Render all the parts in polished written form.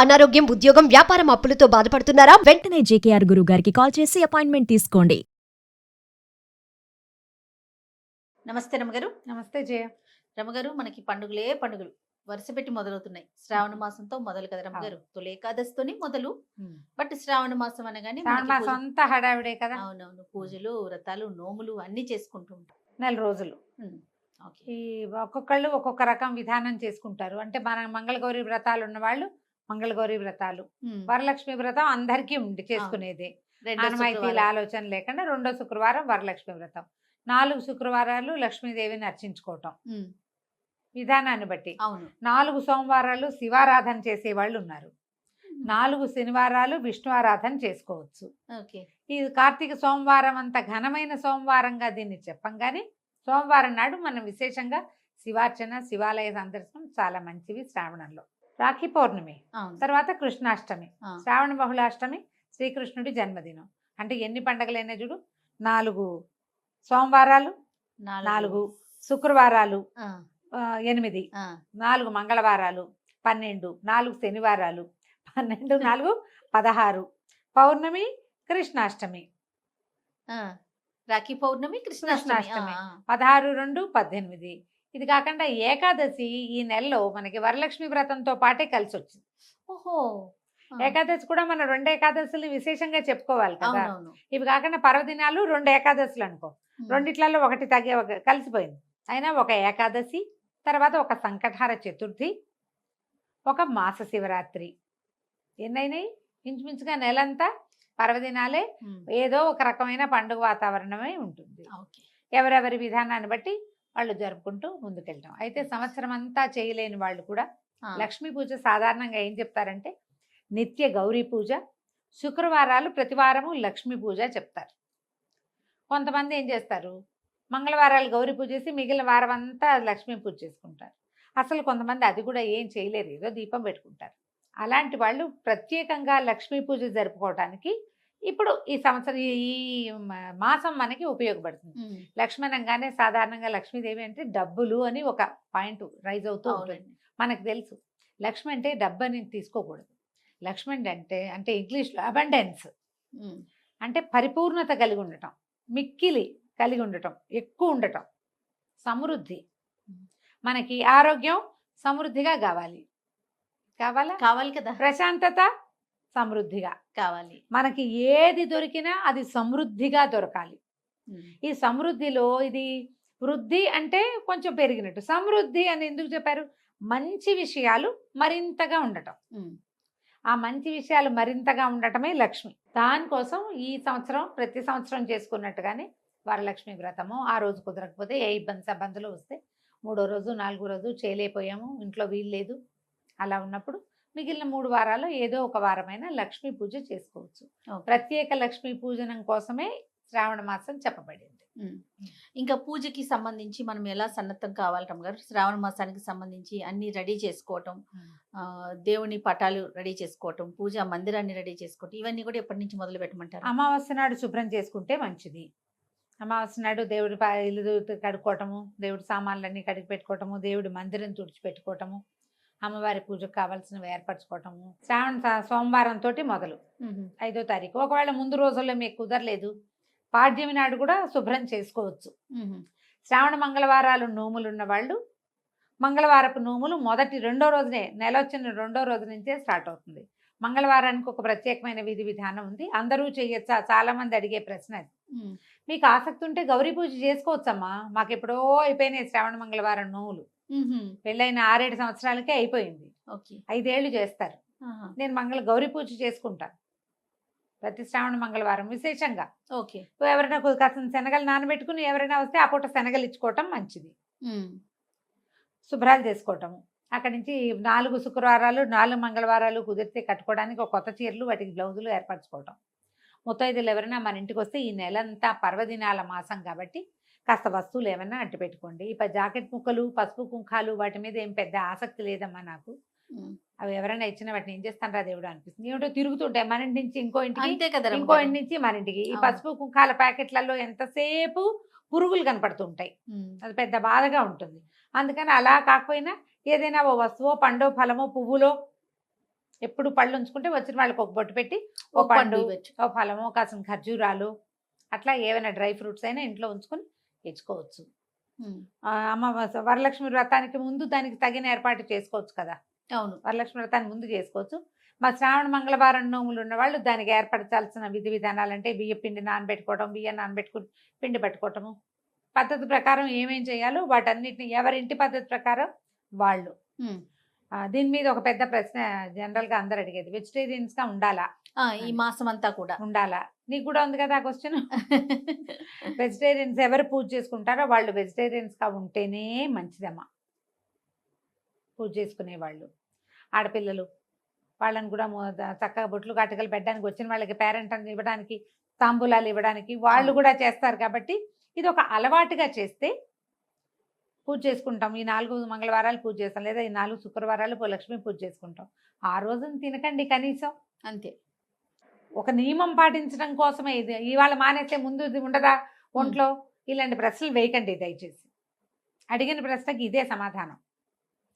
అనారోగ్యం, ఉద్యోగం, వ్యాపారం అప్పులతో బాధపడుతున్నారా? వెంటనే జేకేఆర్ గురువు గారికి కాల్ చేసి అపాయింట్మెంట్ తీసుకోండి. నమస్తే రమగారు. నమస్తే జయ. రమగారు, మనకి పండుగలే పండుగలు వరుస పెట్టి మొదలవుతున్నాయి. శ్రావణ మాసంతో మొదలు కదా రమగారు. తొలి ఏకాదశితోని మొదలు. బట్ శ్రావణ మాసం అనగానే మనకి పూజ- అంతా హడావిడే కదా. అవునవును, పూజలు, వ్రతాలు, నోములు అన్ని చేసుకుంటూ ఉంటాం. నెల రోజులు ఓకే. ఈ ఒక్కొక్కళ్ళు ఒక్కొక్క రకం విధానం చేసుకుంటారు. అంటే మన మంగళగౌరి వ్రతాలు ఉన్న వాళ్ళు మంగళగౌరి వ్రతాలు, వరలక్ష్మి వ్రతం అందరికీ ఉంది చేసుకునేది. రెండో ఆనవాయితీల శుక్రవారం. ఆలోచన లేకుండా రెండో శుక్రవారం వరలక్ష్మి వ్రతం, 4 శుక్రవారాలు లక్ష్మీదేవిని అర్చించుకోవటం ఉమ్, విధానాన్ని బట్టి. అవును. 4 సోమవారాలు శివారాధన చేసే వాళ్ళు ఉన్నారు. 4 శనివారాలు విష్ణు ఆరాధన చేసుకోవచ్చు. ఓకే. ఈ కార్తీక సోమవారం అంత ఘనమైన సోమవారంగా దీన్ని చెప్పం కానీ సోమవారం నాడు మనం విశేషంగా శివార్చన, శివాలయ సందర్శనం చాలా మంచివి. శ్రావణంలో రాఖీ పౌర్ణమి, అవును. తర్వాత కృష్ణాష్టమి, ఆ. శ్రావణ బహుళాష్టమి శ్రీకృష్ణుడి జన్మదినం. అంటే ఎన్ని పండగలైనా చూడు, 4 సోమవారాలు, 4 శుక్రవారాలు, ఆ, 8, ఆ, 4 మంగళవారాలు, 12, 4 శనివారాలు, 12, 4, 16, పౌర్ణమి, కృష్ణాష్టమి, ఆ. రాఖీ పౌర్ణమి, కృష్ణాష్టమి. కృష్ణాష్టమి. 16, 2, 18. ఇది కాకుండా ఏకాదశి ఈ నెలలో మనకి వరలక్ష్మి వ్రతంతో పాటే కలిసి వచ్చింది. ఓహో. ఆ. ఏకాదశి కూడా మన 2 ఏకాదశులు విశేషంగా చెప్పుకోవాలి కదా. అవునవును. ఇవి కాకుండా పర్వదినాలు 2 ఏకాదశులు అనుకో, రెండిట్లలో ఒకటి కలిసిపోయింది. అయినా ఒక ఏకాదశి, తర్వాత ఒక సంకటహార చతుర్థి, ఒక మాస శివరాత్రి, ఎన్నైనాయి ఇంచుమించుగా నెలంతా పర్వదినాలే. ఉమ్, ఏదో ఒక రకమైన పండుగ వాతావరణమే ఉంటుంది. ఓకే. ఎవరెవరి విధానాన్ని బట్టి వాళ్ళు జరుపుకుంటూ ముందుకెళ్తాం. అయితే సంవత్సరం అంతా చేయలేని వాళ్ళు కూడా ఆ, లక్ష్మీ పూజ సాధారణంగా ఏం చెప్తారంటే నిత్య గౌరీ పూజ, శుక్రవారాలు ప్రతివారము లక్ష్మీ పూజ చెప్తారు. కొంతమంది ఏం చేస్తారు, మంగళవారాలు గౌరీ పూజ చేసి మిగిలిన వారం అంతా లక్ష్మీ పూజ చేసుకుంటారు. అసలు కొంతమంది అది కూడా ఏం చేయలేరు, ఏదో దీపం పెట్టుకుంటారు. అలాంటి వాళ్ళు ప్రత్యేకంగా లక్ష్మీ పూజ జరుపుకోవటానికి ఇప్పుడు ఈ సంవత్సరం ఈ మాసం మనకి ఉపయోగపడుతుంది. ఉమ్, లక్ష్మణంగానే సాధారణంగా లక్ష్మీదేవి అంటే డబ్బులు అని ఒక పాయింట్ రైజ్ అవుతూ ఉంటుంది. అవునండి. మనకు తెలుసు లక్ష్మి అంటే డబ్బు అని తీసుకోకూడదు. లక్ష్మి అంటే అంటే ఇంగ్లీష్లో అబండెన్స్ ఉమ్, అంటే పరిపూర్ణత కలిగి ఉండటం, మిక్కిలి కలిగి ఉండటం, ఎక్కువ ఉండటం, సమృద్ధి. మనకి ఆరోగ్యం సమృద్ధిగా కావాలి, కావాలా? కావాలి కదా. ప్రశాంతత సమృద్ధిగా కావాలి. మనకి ఏది దొరికినా అది సమృద్ధిగా దొరకాలి. ఉమ్, ఈ సమృద్ధిలో ఇది వృద్ధి అంటే కొంచెం పెరిగినట్టు, సమృద్ధి అని ఎందుకు చెప్పారు? మంచి విషయాలు మరింతగా ఉండటం. ఉమ్, ఆ మంచి విషయాలు మరింతగా ఉండటమే లక్ష్మి. దానికోసం ఈ సంవత్సరం ప్రతి సంవత్సరం చేసుకున్నట్టుగానే వరలక్ష్మి వ్రతము, ఆ రోజు కుదరకపోతే ఏ ఇబ్బందులు వస్తే 3వ రోజు 4వ రోజు చేయలేకపోయాము, ఇంట్లో వీలు లేదు, అలా ఉన్నప్పుడు మిగిలిన 3 వారాలు ఏదో ఒక వారమైనా లక్ష్మీ పూజ చేసుకోవచ్చు. ఓకే. ప్రత్యేక లక్ష్మీ పూజనం కోసమే శ్రావణ మాసం చెప్పబడింది. ఉమ్. ఇంకా పూజకి సంబంధించి మనం ఎలా సన్నద్ధం కావాలి రమ్మగారు? శ్రావణ మాసానికి సంబంధించి అన్ని రెడీ చేసుకోవటం, దేవుని పటాలు రెడీ చేసుకోవటం, పూజ మందిరాన్ని రెడీ చేసుకోవటం, ఇవన్నీ కూడా ఎప్పటి నుంచి మొదలు పెట్టమంటారు? అమావాస్య నాడు శుభ్రం చేసుకుంటే మంచిది. అమావాస్య నాడు దేవుడి ఇల్లు కడుక్కోవటము, దేవుడి సామాన్లన్నీ కడిగి పెట్టుకోవటము, దేవుడి మందిరం తుడిచిపెట్టుకోవటము, అమ్మవారి పూజకు కావాల్సినవి ఏర్పరచుకోవటము. సోమవారం తోటి మొదలు ఉహు, 5వ తారీఖు. ఒకవేళ ముందు రోజుల్లో మీకు కుదరలేదు, పాడ్యమి నాడు కూడా శుభ్రం చేసుకోవచ్చు. ఉహు, శ్రావణ మంగళవారాలు నోములు ఉన్న వాళ్ళు మంగళవారపు నోములు రెండో రోజునే, నెల వచ్చిన 2వ రోజు నుంచే స్టార్ట్ అవుతుంది. మంగళవారానికి ఒక ప్రత్యేకమైన విధి విధానం ఉంది. అందరూ చేయొచ్చా? చాలా మంది అడిగే ప్రశ్న అది. ఉమ్, మీకు ఆసక్తి ఉంటే గౌరీ పూజ చేసుకోవచ్చమ్మా. మాకు ఎప్పుడో అయిపోయినాయి శ్రావణ మంగళవారం నోములు. ఉహు, పెళ్ళైన 6-7 సంవత్సరాలకే అయిపోయింది. ఓకే. 5 ఏళ్ళు చేస్తారు. ఆహా, నేను గౌరీ పూజ చేసుకుంటాను ప్రతి శ్రావణ మంగళవారం విశేషంగా. ఓకే. ఎవరైనా కాసిన శనగలు నానబెట్టుకుని ఎవరైనా వస్తే ఆ పూట శనగలు ఇచ్చుకోవటం మంచిది. ఉమ్, శుభ్రాలు చేసుకోవటము. అక్కడి నుంచి 4 శుక్రవారాలు 4 మంగళవారాలు కుదిరితే కట్టుకోవడానికి ఒక కొత్త చీరలు, వాటికి బ్లౌజులు ఏర్పరచుకోవటం. ముత్తైదులు ఎవరైనా మన ఇంటికి వస్తే ఈ నెలంతా పర్వదినాల మాసం కాబట్టి కాస్త వస్తువులు ఏమైనా అట్టు పెట్టుకోండి. జాకెట్ ముక్కలు, పసుపు కుంకాలు వాటి మీద ఏం పెద్ద ఆసక్తి లేదమ్మా నాకు. ఉమ్, అవి ఎవరైనా ఇచ్చిన వాటిని ఏం చేస్తాను రా దేవుడు అనిపిస్తుంది. ఏమిటో తిరుగుతుంటాయి మన ఇంటి నుంచి ఇంకో ఇంటికి, అంతే కదా ఇంకో రమ్మగారు. ఇంటి నుంచి మన ఇంటికి. ఈ అవును. పసుపు కుంకాల ప్యాకెట్లలో ఎంతసేపు పురుగులు కనపడుతుంటాయి. ఉమ్, అది పెద్ద బాధగా ఉంటుంది. అందుకని అలా కాకపోయినా ఏదైనా ఓ వస్తువో, పండో, ఫలమో, పువ్వులో ఎప్పుడు పళ్ళు ఉంచుకుంటే వచ్చిన వాళ్ళకి ఒక బొట్టు పెట్టి ఓ ఒక పండు పండు ఇవ్వచ్చు. ఓ ఫలము కాసిన ఖర్జూరాలు అట్లా ఏమైనా డ్రై ఫ్రూట్స్ అయినా ఇంట్లో ఉంచుకొని ఇచ్చుకోవచ్చు. ఉమ్, వరలక్ష్మి వ్రతానికి ముందు దానికి తగిన ఏర్పాటు చేసుకోవచ్చు కదా. అవును. వరలక్ష్మి వ్రతాన్ని ముందు చేసుకోవచ్చు. మా శ్రావణ మంగళవారం నోములు ఉన్న వాళ్ళు దానికి ఏర్పరచాల్సిన విధి విధానాలు అంటే బియ్య పిండి నానబెట్టుకోవడం, బియ్యం నానబెట్టుకుని పిండి పట్టుకోవటము, పద్ధతి ప్రకారం ఏమేం చేయాలో వాటన్నిటిని ఎవరింటి పద్ధతి ప్రకారం వాళ్ళు. ఉమ్. దీని మీద ఒక పెద్ద ప్రశ్న జనరల్గా అందరు అడిగేది, వెజిటేరియన్స్గా ఉండాలా? ఈ మాసం అంతా కూడా ఉండాలా? నీకు కూడా ఉంది కదా ఆ క్వశ్చన్. వెజిటేరియన్స్ ఎవరు పూజ చేసుకుంటారో వాళ్ళు వెజిటేరియన్స్గా ఉంటేనే మంచిదమ్మా. పూజ చేసుకునే వాళ్ళు ఆడపిల్లలు వాళ్ళని కూడా చక్కగా బొట్లు కాటుకలు పెట్టడానికి, వచ్చిన వాళ్ళకి పేరెంట్ అని ఇవ్వడానికి, తాంబూలాలు ఇవ్వడానికి వాళ్ళు కూడా చేస్తారు. కాబట్టి ఇది ఒక అలవాటుగా చేస్తే పూజ చేసుకుంటాం. ఈ 4 మంగళవారాలు పూజ చేస్తాం, లేదా ఈ 4 శుక్రవారాలు లక్ష్మీ పూజ చేసుకుంటాం. ఆ రోజున తినకండి కనీసం. అంతే. ఒక నియమం పాటించడం కోసమే ఇది. ఇవాళ మానేస్తే ముందు ఇది ఉండదా ఒంట్లో? ఇలాంటి ప్రశ్నలు వేయకండి దయచేసి. అడిగిన ప్రశ్నకి ఇదే సమాధానం.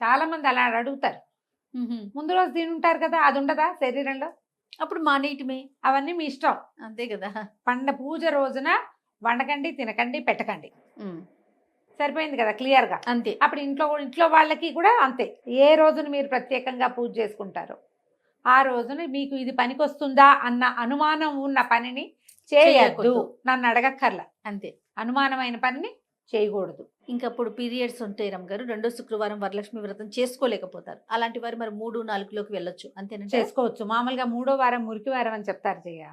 చాలా మంది అలా అడుగుతారు. ముందు రోజు తినుంటారు కదా, అది ఉండదా శరీరంలో? అప్పుడు మానేయటమే. అవన్నీ మీ ఇష్టం. అంతే కదా. పూజ రోజున వండకండి, తినకండి, పెట్టకండి. ఉమ్, సరిపోయింది కదా క్లియర్గా. అంతే. అప్పుడు ఇంట్లో వాళ్ళకి కూడా అంతే. ఏ రోజున మీరు ప్రత్యేకంగా పూజ చేసుకుంటారో ఆ రోజున మీకు ఇది పనికొస్తుందా అన్న అనుమానం ఉన్న పనిని చేయొద్దు. చేయకూడదు. నన్ను అడగక్కర్లా. అంతే. అనుమానమైన పనిని చేయకూడదు. ఇంకా అప్పుడు పీరియడ్స్ ఉంటాయి రమ్మగారు, 2వ శుక్రవారం వరలక్ష్మి వ్రతం చేసుకోలేకపోతారు. అలాంటి వారు మరి 3, 4లోకి వెళ్ళొచ్చు అంతేనండి. చేసుకోవచ్చు. మామూలుగా 3వ వారం మురికి వారం అని చెప్తారు చెయ్య.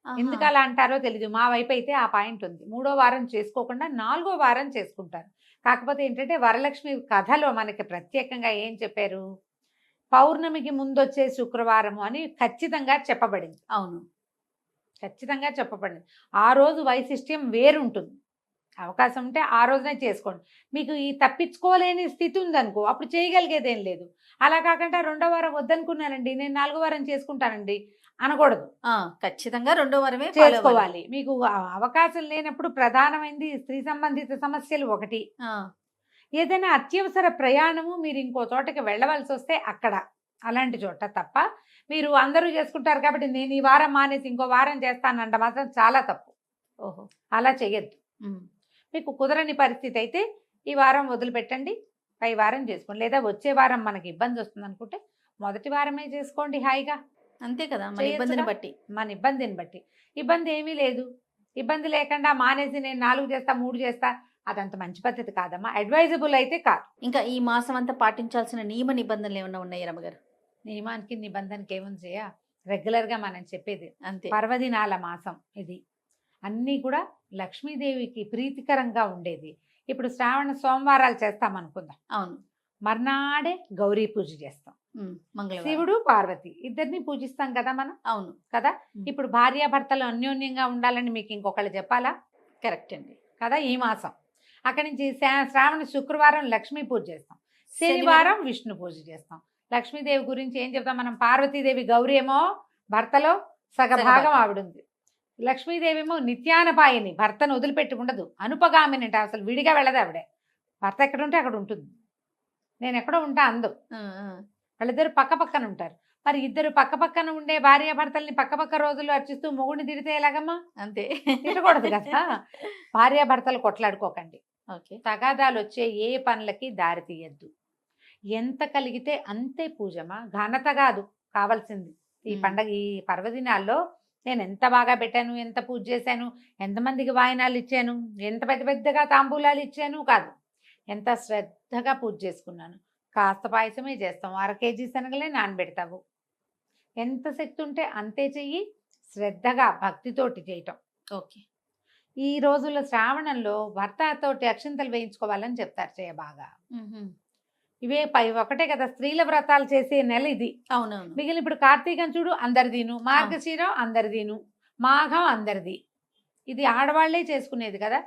ఆహా. ఎందుకు అలా అంటారో తెలీదు. మా వైపు అయితే ఆ పాయింట్ ఉంది. 3వ వారం చేసుకోకుండా 4వ వారం చేసుకుంటారు. కాకపోతే ఏంటంటే వరలక్ష్మి కథలో మనకి ప్రత్యేకంగా ఏం చెప్పారు, పౌర్ణమికి ముందొచ్చే శుక్రవారము అని ఖచ్చితంగా చెప్పబడింది. అవును, ఖచ్చితంగా చెప్పబడింది. ఆ రోజు వైశిష్ట్యం వేరుంటుంది. అవకాశం ఉంటే ఆ రోజునే చేసుకోండి. మీకు ఈ తప్పించుకోలేని స్థితి ఉందనుకో అప్పుడు చేయగలిగేదేం లేదు. అలా కాకుండా 2వ వారం వద్దనుకున్నానండి, నేను 4వ వారం చేసుకుంటానండి అనకూడదు. ఖచ్చితంగా 2వ వారమే follow అవ్వాలి. చేసుకోవాలి. మీకు అవకాశం లేనప్పుడు ప్రధానమైనది స్త్రీ సంబంధిత సమస్యలు ఒకటి, ఏదైనా అత్యవసర ప్రయాణము మీరు ఇంకో చోటకి వెళ్ళవలసి వస్తే అక్కడ, అలాంటి చోట తప్ప మీరు అందరూ చేసుకుంటారు కాబట్టి నేను ఈ వారం మానేసి ఇంకో వారం చేస్తానంట మాత్రం చాలా తప్పు. ఓహో. అలా చేయొద్దు. ఉమ్, మీకు కుదరని పరిస్థితి అయితే ఈ వారం వదిలిపెట్టండి, పై వారం చేసుకోండి. లేదా వచ్చే వారం మనకి ఇబ్బంది వస్తుంది అనుకుంటే మొదటి వారమే చేసుకోండి హాయిగా. అంతే కదా, మన చేయొచ్చుగా. ఇబ్బందిని బట్టి. మన ఇబ్బందిని బట్టి. ఇబ్బంది ఏమీ లేదు. ఇబ్బంది లేకుండా మానేసి నేను 4 చేస్తా 3 చేస్తా అదంత మంచి పద్ధతి కాదమ్మా. అడ్వైజబుల్ అయితే కాదు. ఇంకా ఈ మాసం అంతా పాటించాల్సిన నియమ నిబంధనలు ఏమన్నా ఉన్నాయి రమ్మగారు? నియమానికి నిబంధనకి ఏముంది చేయ, రెగ్యులర్గా మనం చెప్పేది అంతే. పర్వదినాల మాసం ఇది. అన్నీ కూడా లక్ష్మీదేవికి ప్రీతికరంగా ఉండేది. ఇప్పుడు శ్రావణ సోమవారాలు చేస్తాం అనుకుందాం, అవును. మర్నాడే గౌరీ పూజ చేస్తాం. మంగళవారం. శివుడు పార్వతి ఇద్దరిని పూజిస్తాం కదా మనం. అవును కదా. ఉమ్. ఇప్పుడు భార్యాభర్తలు అన్యోన్యంగా ఉండాలని మీకు ఇంకొకళ్ళు చెప్పాలా? కరెక్ట్ అండి. కదా. ఈ మాసం అక్కడి నుంచి శ్రావణ శుక్రవారం లక్ష్మీ పూజ చేస్తాం, శనివారం విష్ణు పూజ చేస్తాం. లక్ష్మీదేవి గురించి ఏం చెప్తాం మనం? పార్వతీదేవి గౌరీ ఏమో భర్తలో సగభాగం ఆవిడుంది. లక్ష్మీదేవి ఏమో నిత్యానపాయిని, భర్తను వదిలిపెట్టి ఉండదు. అనుపగామిని అంటే అసలు విడిగా వెళ్ళదు ఆవిడే. భర్త ఎక్కడ ఉంటే అక్కడ ఉంటుంది, నేను ఎక్కడో ఉంటా అందు. వాళ్ళిద్దరు పక్క పక్కన ఉంటారు. మరి ఇద్దరు పక్క పక్కన ఉండే భార్యాభర్తల్ని పక్క రోజులు అర్చిస్తూ మొగుడిని తిడితే ఎలాగమ్మా? అంతే. తిట్టకూడదు కదా. భార్యాభర్తలు కొట్లాడుకోకండి. ఓకే. తగాదాలు వచ్చే ఏ పనులకి దారి తీయద్దు. ఎంత కలిగితే అంతే పూజమా, ఘనత కాదు కావాల్సింది. ఈ పండగ ఈ పర్వదినాల్లో నేను ఎంత బాగా పెట్టాను, ఎంత పూజ చేశాను, ఎంతమందికి వాయినాలు ఇచ్చాను, ఎంత పెద్ద పెద్దగా తాంబూలాలు ఇచ్చాను కాదు, ఎంత శ్రద్ధగా పూజ చేసుకున్నాను. కాస్త పాయసమే చేస్తాం, 1/2 కేజీ శనగలే నానబెడతావు. ఎంత శక్తి ఉంటే అంతే చెయ్యి, శ్రద్ధగా భక్తితోటి చేయటం. ఓకే. ఈ రోజుల్లో శ్రావణంలో భర్తతోటి అక్షింతలు వేయించుకోవాలని చెప్తారు చేయ బాగా. ఇవే ఒకటే కదా స్త్రీల వ్రతాలు చేసే నెల ఇది. అవునవును. మిగిలిన ఇప్పుడు కార్తీకం చూడు అందరిదీను, మార్గశీరం అందరిదీను, మాఘం అందరిది. ఇది ఆడవాళ్లే చేసుకునేది కదా.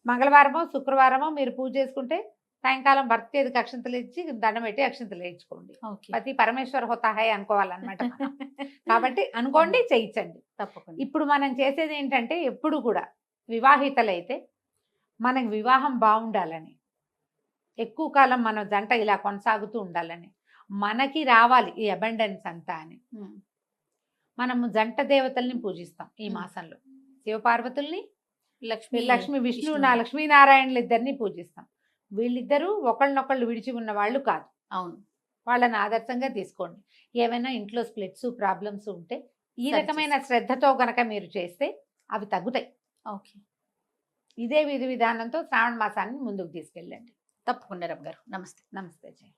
మంగళవారమో శుక్రవారమో మీరు పూజ చేసుకుంటే సాయంకాలం భర్త చేతికి అక్షింతలు ఇచ్చి దండం పెట్టి అక్షింతలు వేయించుకోండి. పతి పరమేశ్వర్ హోతా హై అనుకోవాలన్నమాట. కాబట్టి అనుకోండి, చేయించండి తప్పకుండా. ఇప్పుడు మనం చేసేది ఏంటంటే ఎప్పుడు కూడా వివాహితలైతే మనకు వివాహం బాగుండాలని, ఎక్కువ కాలం మన జంట ఇలా కొనసాగుతూ ఉండాలని, మనకి రావాలి ఈ అబండెన్స్ అంతా అని ఉమ్, మనము జంట దేవతల్ని పూజిస్తాం ఈ మ్మ్. మాసంలో. శివపార్వతుల్ని, లక్ష్మి విష్ణు లక్ష్మీనారాయణలు ఇద్దరిని పూజిస్తాం. వీళ్ళిద్దరూ ఒకళ్ళనొకళ్ళు విడిచి ఉన్న వాళ్ళు కాదు. అవును. వాళ్ళని ఆదర్శంగా తీసుకోండి. ఏమైనా ఇంట్లో స్ప్లిట్స్ ప్రాబ్లమ్స్ ఉంటే ఈ సరి రకమైన శ్రద్ధతో గనక మీరు చేస్తే అవి తగ్గుతాయి. ఓకే, ఇదే విధి విధానంతో శ్రావణ మాసాన్ని ముందుకు తీసుకెళ్ళండి. తప్పకుండా రమ్య గారు. నమస్తే. నమస్తే జయ.